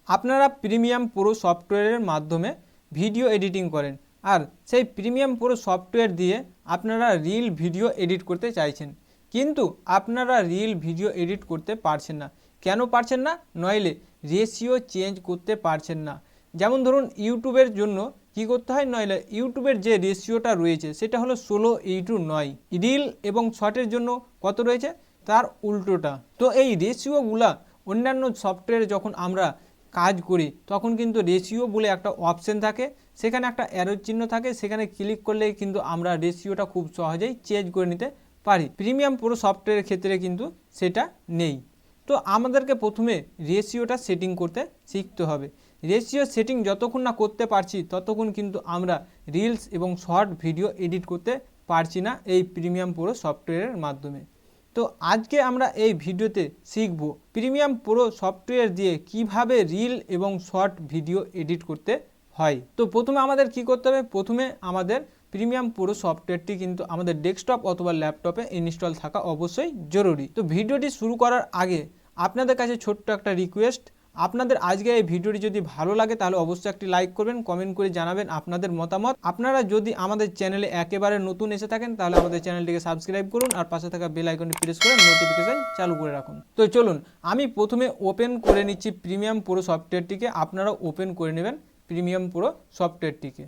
আপনারা premium pro সফটওয়্যারের মাধ্যমে ভিডিও এডিটিং করেন আর সেই প্রিমিয়াম প্রো সফটওয়্যার দিয়ে আপনারা রিল ভিডিও এডিট করতে চাইছেন, কিন্তু আপনারা রিল ভিডিও এডিট করতে পারছেন না। কেন পারছেন না? নইলে রেশিও চেঞ্জ করতে পারছেন না। যেমন ধরুন ইউটিউবের জন্য কি করতে হয়, নইলে ইউটিউবের যে রেশিওটা রয়েছে সেটা হলো 16:9। রিল এবং শর্টের জন্য কত রয়েছে, তার উল্টোটা। তো এই রেশিওগুলা অন্যান্য সফটওয়্যারে যখন আমরা কাজ করি তখন কিন্তু রেশিও বলে একটা অপশন থাকে, সেখানে একটা অ্যারোর চিহ্ন থাকে, সেখানে ক্লিক করলেই কিন্তু আমরা রেশিওটা খুব সহজেই চেঞ্জ করে নিতে পারি। প্রিমিয়াম প্রো সফটওয়্যারের ক্ষেত্রে কিন্তু সেটা নেই। তো আমাদেরকে প্রথমে রেশিওটা সেটিং করতে শিখতে হবে। রেশিও সেটিং যতক্ষণ না করতে পারছি ততক্ষণ কিন্তু আমরা রিলস এবং শর্ট ভিডিও এডিট করতে পারছি না এই প্রিমিয়াম প্রো সফটওয়্যারের মাধ্যমে। তো আজকে আমরা এই ভিডিওতে শিখব প্রিমিয়াম প্রো সফটওয়্যার দিয়ে কিভাবে রিল এবং শর্ট ভিডিও এডিট করতে হয়। তো প্রথমে আমাদের কি করতে হবে, প্রথমে আমাদের প্রিমিয়াম প্রো সফটওয়্যারটি কিন্তু আমাদের ডেস্কটপ অথবা ল্যাপটপে ইনস্টল থাকা অবশ্যই জরুরি। তো ভিডিওটি শুরু করার আগে আপনাদের কাছে ছোট্ট একটা রিকোয়েস্ট, আপনাদের আজকে এই ভিডিওটি যদি ভালো লাগে তাহলে অবশ্যই একটি লাইক করবেন, কমেন্ট করে জানাবেন আপনাদের মতামত। আপনারা যদি আমাদের চ্যানেলে একেবারে নতুন এসে থাকেন তাহলে আমাদের চ্যানেলটিকে সাবস্ক্রাইব করুন আর পাশে থাকা বেল আইকনটি প্রেস করে নোটিফিকেশন চালু করে রাখুন। তো চলুন আমি প্রথমে ওপেন করে নিচ্ছি প্রিমিয়াম প্রো সফটওয়্যারটিকে। আপনারা ওপেন করে নেবেন প্রিমিয়াম প্রো সফটওয়্যারটিকে।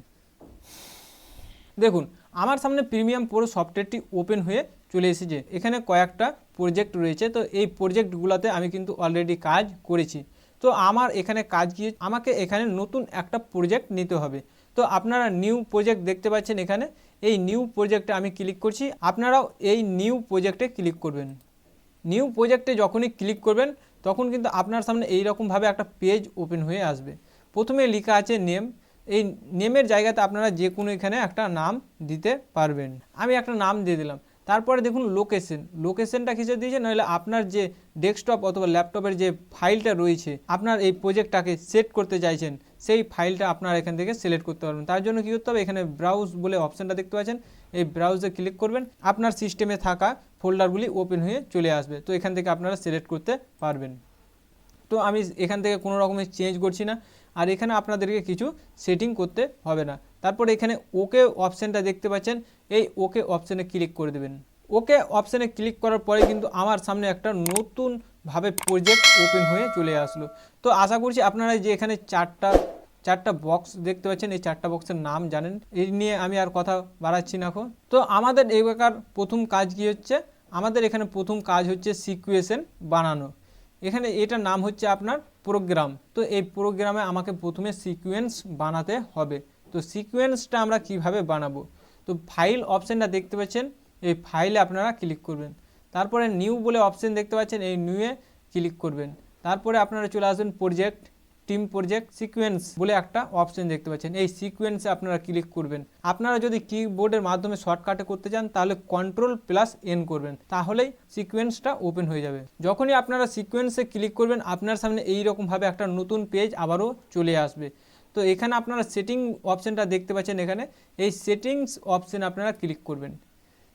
দেখুন আমার সামনে প্রিমিয়াম প্রো সফটওয়্যারটি ওপেন হয়ে চলে এসেছে। এখানে কয়েকটা প্রজেক্ট রয়েছে, তো এই প্রজেক্টগুলোতে আমি কিন্তু অলরেডি কাজ করেছি। তো আমার এখানে কাজ কি, আমাকে এখানে নতুন একটা প্রজেক্ট নিতে হবে। তো আপনারা নিউ প্রজেক্ট দেখতে পাচ্ছেন, এখানে এই নিউ প্রজেক্টে আমি ক্লিক করছি। আপনারাও এই নিউ প্রজেক্টে ক্লিক করবেন। নিউ প্রজেক্টে যখনই ক্লিক করবেন তখন কিন্তু আপনার সামনে এইরকমভাবে একটা পেজ ওপেন হয়ে আসবে। প্রথমে লেখা আছে নেম। এই নেমের জায়গাতে আপনারা যে কোনো এখানে একটা নাম দিতে পারবেন। আমি একটা নাম দিয়ে দিলাম। তারপরে দেখুন লোকেশন, লোকেশনটা কিসে দিয়েছে, নইলে আপনার যে ডেস্কটপ অথবা ল্যাপটপের যে ফাইলটা রয়েছে আপনার এই প্রজেক্টটাকে সেট করতে চাইছেন সেই ফাইলটা আপনারা এখান থেকে সিলেক্ট করতে পারবেন। তার জন্য কী করতে হবে, এখানে ব্রাউজ বলে অপশানটা দেখতে পাচ্ছেন, এই ব্রাউজে ক্লিক করবেন, আপনার সিস্টেমে থাকা ফোল্ডারগুলি ওপেন হয়ে চলে আসবে। তো এখান থেকে আপনারা সিলেক্ট করতে পারবেন। তো আমি এখান থেকে কোনো রকমের চেঞ্জ করছি না, আর এখানে আপনাদেরকে কিছু সেটিং করতে হবে না। তারপর এখানে ওকে অপশানটা দেখতে পাচ্ছেন, এই ওকে অপশানে ক্লিক করে দেবেন। ওকে অপশানে ক্লিক করার পরে কিন্তু আমার সামনে একটা নতুনভাবে প্রজেক্ট ওপেন হয়ে চলে আসলো। তো আশা করছি আপনারা যে এখানে চারটা বক্স দেখতে পাচ্ছেন, এই চারটা বক্সের নাম জানেন, এই নিয়ে আমি আর কথা বাড়াচ্ছি না এখন। তো আমাদের এবারকার প্রথম কাজ কি হচ্ছে, আমাদের এখানে প্রথম কাজ হচ্ছে সিকুয়েশন বানানো। এখানে এটার নাম হচ্ছে আপনার প্রোগ্রাম। তো এই প্রোগ্রামে আমাকে প্রথমে সিকোয়েন্স বানাতে হবে। তো সিকোয়েন্সটা আমরা কিভাবে বানাবো, তো ফাইল অপশানটা দেখতে পাচ্ছেন, এই ফাইলে আপনারা ক্লিক করবেন। তারপরে নিউ বলে অপশান দেখতে পাচ্ছেন, এই নিউয়ে ক্লিক করবেন। তারপরে আপনারা চলে আসবেন প্রজেক্ট, টিম প্রজেক্ট সিকোয়েন্স বলে একটা অপশন দেখতে পাচ্ছেন, এই সিকোয়েন্সে আপনারা ক্লিক করবেন। আপনারা যদি কিবোর্ডের মাধ্যমে শর্টকাটে করতে চান তাহলে Ctrl+N করবেন, তাহলেই সিকোয়েন্সটা ওপেন হয়ে যাবে। যখনই আপনারা সিকোয়েন্সে ক্লিক করবেন আপনার সামনে এইরকমভাবে একটা নতুন পেজ আবারও চলে আসবে। তো এখানে আপনারা সেটিং অপশানটা দেখতে পাচ্ছেন, এখানে এই সেটিংস অপশানে আপনারা ক্লিক করবেন।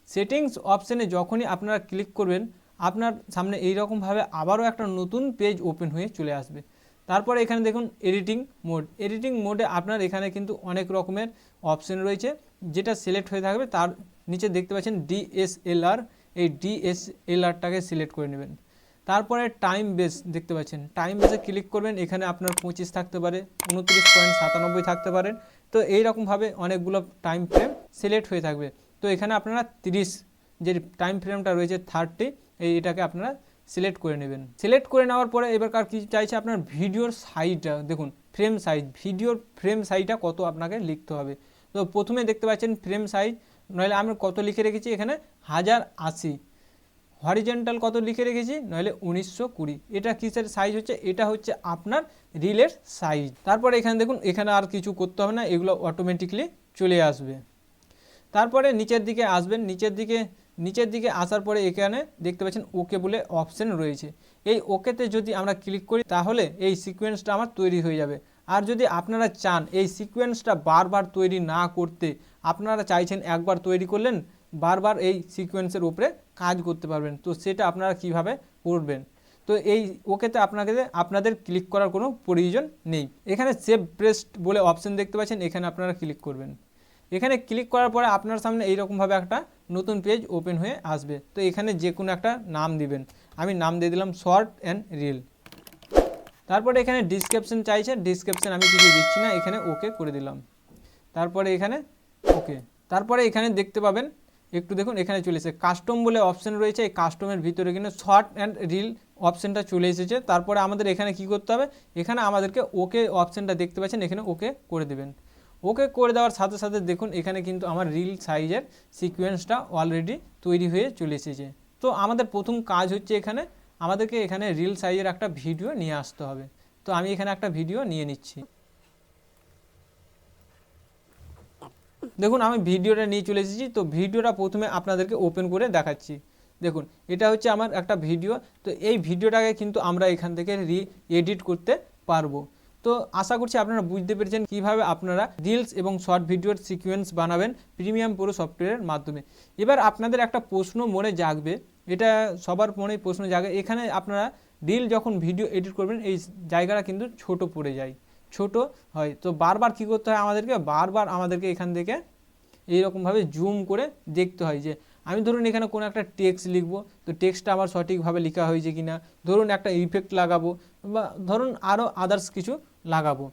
সেটিংস অপশানে যখনই আপনারা ক্লিক করবেন আপনার সামনে এইরকমভাবে আবারও একটা নতুন পেজ ওপেন হয়ে চলে আসবে। তারপরে এখানে দেখুন এডিটিং মোড। এডিটিং মোডে আপনার এখানে কিন্তু অনেক রকমের অপশন রয়েছে, যেটা সিলেক্ট হয়ে থাকবে তার নিচে দেখতে পাচ্ছেন DSLR, এই DSLRটাকে সিলেক্ট করে নেবেন। তারপরে টাইম বেস দেখতে পাচ্ছেন, টাইম বেসে ক্লিক করবেন। এখানে আপনার 25 থাকতে পারে, 29.97 থাকতে পারেন। তো এইরকমভাবে অনেকগুলো টাইম ফ্রেম সিলেক্ট হয়ে থাকবে। তো এখানে আপনারা 30 যে টাইম ফ্রেমটা রয়েছে 30, এটাকে আপনারা সিলেক্ট করে নেবেন। সিলেক্ট করে নেওয়ার পরে এবারকার কি চাইছে, আপনার ভিডিওর সাইজটা দেখুন, ফ্রেম সাইজ, ভিডিওর ফ্রেম সাইজটা কত আপনাকে লিখতে হবে। তো প্রথমে দেখতে পাচ্ছেন ফ্রেম সাইজ, নইলে আমি কত লিখে রেখেছি এখানে 1080, হরিজেন্টাল কত লিখে রেখেছি, নইলে 1920। এটা কিসের সাইজ হচ্ছে, এটা হচ্ছে আপনার রিলের সাইজ। তারপরে এখানে দেখুন, এখানে আর কিছু করতে হবে না, এগুলো অটোমেটিকলি চলে আসবে। তারপরে নিচের দিকে আসবেন, নিচের দিকে আসার পরে এখানে দেখতে পাচ্ছেন ওকে বলে অপশন রয়েছে। এই ওকেতে যদি আমরা ক্লিক করি তাহলে এই সিকোয়েন্সটা আমার তৈরি হয়ে যাবে। আর যদি আপনারা চান এই সিকোয়েন্সটা বারবার তৈরি না করতে, আপনারা চাইছেন একবার তৈরি করলেন বারবার এই সিকোয়েন্সের উপরে কাজ করতে পারবেন, তো সেটা আপনারা কিভাবে করবেন। তো এই ওকেতে আপনাদের ক্লিক করার কোনো প্রয়োজন নেই। এখানে সেভ প্রেসড বলে অপশন দেখতে পাচ্ছেন, এখানে আপনারা ক্লিক করবেন। এখানে ক্লিক করার পরে আপনার সামনে এইরকমভাবে একটা নতুন পেজ ওপেন হয়ে আসবে। তো এখানে যে কোনো একটা নাম দিবেন, আমি নাম দিয়ে দিলাম শর্ট অ্যান্ড রিল। তারপরে এখানে ডিসক্রিপশন চাইছে, ডিসক্রিপশন আমি কিছু দিচ্ছি না, এখানে ওকে করে দিলাম। তারপরে এখানে ওকে। তারপরে এখানে দেখতে পাবেন, একটু দেখুন এখানে চলে এসেছে কাস্টম বলে অপশন রয়েছে, এই কাস্টমের ভিতরে কিন্তু শর্ট অ্যান্ড রিল অপশনটা চলে এসেছে। তারপরে আমাদের এখানে কি করতে হবে, এখানে আমাদেরকে ওকে অপশনটা দেখতে পাচ্ছেন, এখানে ওকে করে দেবেন। ওকে করে দেওয়ার সাথে সাথে দেখুন এখানে কিন্তু আমার রিল সাইজের সিকোয়েন্সটা অলরেডি তৈরি হয়ে চলে এসেছে। তো আমাদের প্রথম কাজ হচ্ছে আমাদেরকে এখানে রিল সাইজের একটা ভিডিও নিয়ে আসতে হবে। তো আমি এখানে একটা ভিডিও নিয়ে নিচ্ছি। দেখুন আমি ভিডিওটা নিয়ে চলে এসেছি। তো ভিডিওটা প্রথমে আপনাদেরকে ওপেন করে দেখাচ্ছি। দেখুন এটা হচ্ছে আমার একটা ভিডিও। তো এই ভিডিওটাকে কিন্তু আমরা এখান থেকে এডিট করতে পারবো। তো আশা করছি আপনারা বুঝতে পেরেছেন কিভাবে আপনারা রিলস এবং শর্ট ভিডিওর সিকোয়েন্স বানাবেন প্রিমিয়াম প্রো সফটওয়্যারের মাধ্যমে। এবার আপনাদের একটা প্রশ্ন মনে জাগবে, এটা সবার মনেই প্রশ্ন জাগে, এখানে আপনারা রিল যখন ভিডিও এডিট করবেন এই জায়গাটা কিন্তু ছোট পড়ে যায়, ছোট হয়। তো বারবার কি করতে হয় আমাদেরকে এখান থেকে এইরকমভাবে জুম করে দেখতে হয় যে আমি ধরুন এখানে কোনো একটা টেক্সট লিখবো, তো টেক্সটটা আমার সঠিকভাবে লেখা হয়েছে কিনা, ধরুন একটা ইফেক্ট লাগাবো বা ধরুন আরও আদার্স কিছু লাগাবো।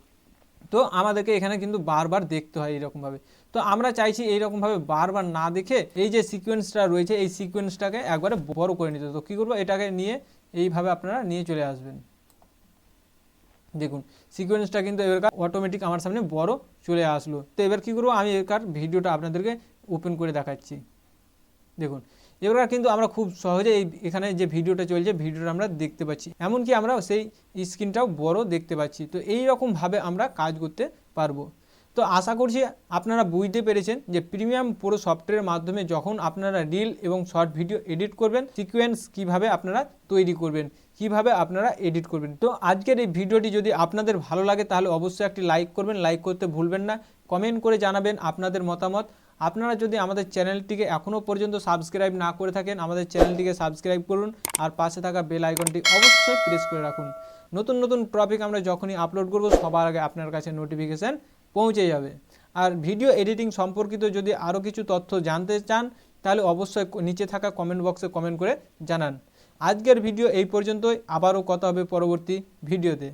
তো আমাদেরকে এখানে কিন্তু বারবার দেখতে হয় এইরকমভাবে। তো আমরা চাইছি এইরকমভাবে বারবার না দেখে এই যে সিকোয়েন্সটা রয়েছে এই সিকোয়েন্সটাকে একবারে বড় করে নিতে। তো কী করবো, এটাকে নিয়ে এইভাবে আপনারা নিয়ে চলে আসবেন। দেখুন সিকোয়েন্সটা কিন্তু এবার অটোমেটিক আমার সামনে বড় চলে আসলো। তো এবার কী করবো, আমি এবার ভিডিওটা আপনাদেরকে ওপেন করে দেখাচ্ছি। দেখুন এবার কিন্তু আমরা খুব সহজে এখানে যে ভিডিওটা চলছে ভিডিওটা আমরা দেখতে পাচ্ছি, এমনকি আমরা সেই স্ক্রিনটাও বড় দেখতে পাচ্ছি। তো এই রকমভাবে আমরা কাজ করতে পারবো। তো আশা করছি আপনারা বুঝতে পেরেছেন যে প্রিমিয়াম প্রো সফটওয়্যারের মাধ্যমে যখন আপনারা রিল এবং শর্ট ভিডিও এডিট করবেন, সিকোয়েন্স কিভাবে আপনারা তৈরি করবেন, কিভাবে আপনারা এডিট করবেন। তো আজকের এই ভিডিওটি যদি আপনাদের ভালো লাগে তাহলে অবশ্যই একটি লাইক করবেন, লাইক করতে ভুলবেন না, কমেন্ট করে জানাবেন আপনাদের মতামত। আপনারা যদি আমাদের চ্যানেলটিকে এখনও পর্যন্ত সাবস্ক্রাইব না করে থাকেন আমাদের চ্যানেলটিকে সাবস্ক্রাইব করুন, আর পাশে থাকা বেল আইকনটি অবশ্যই প্রেস করে রাখুন। নতুন নতুন টপিক আমরা যখনই আপলোড করব সবার আগে আপনার কাছে নোটিফিকেশান পৌঁছে যাবে। আর ভিডিও এডিটিং সম্পর্কিত যদি আরও কিছু তথ্য জানতে চান তাহলে অবশ্যই নিচে থাকা কমেন্ট বক্সে কমেন্ট করে জানান। আজকের ভিডিও এই পর্যন্তই, আবারও কথা হবে পরবর্তী ভিডিওতে।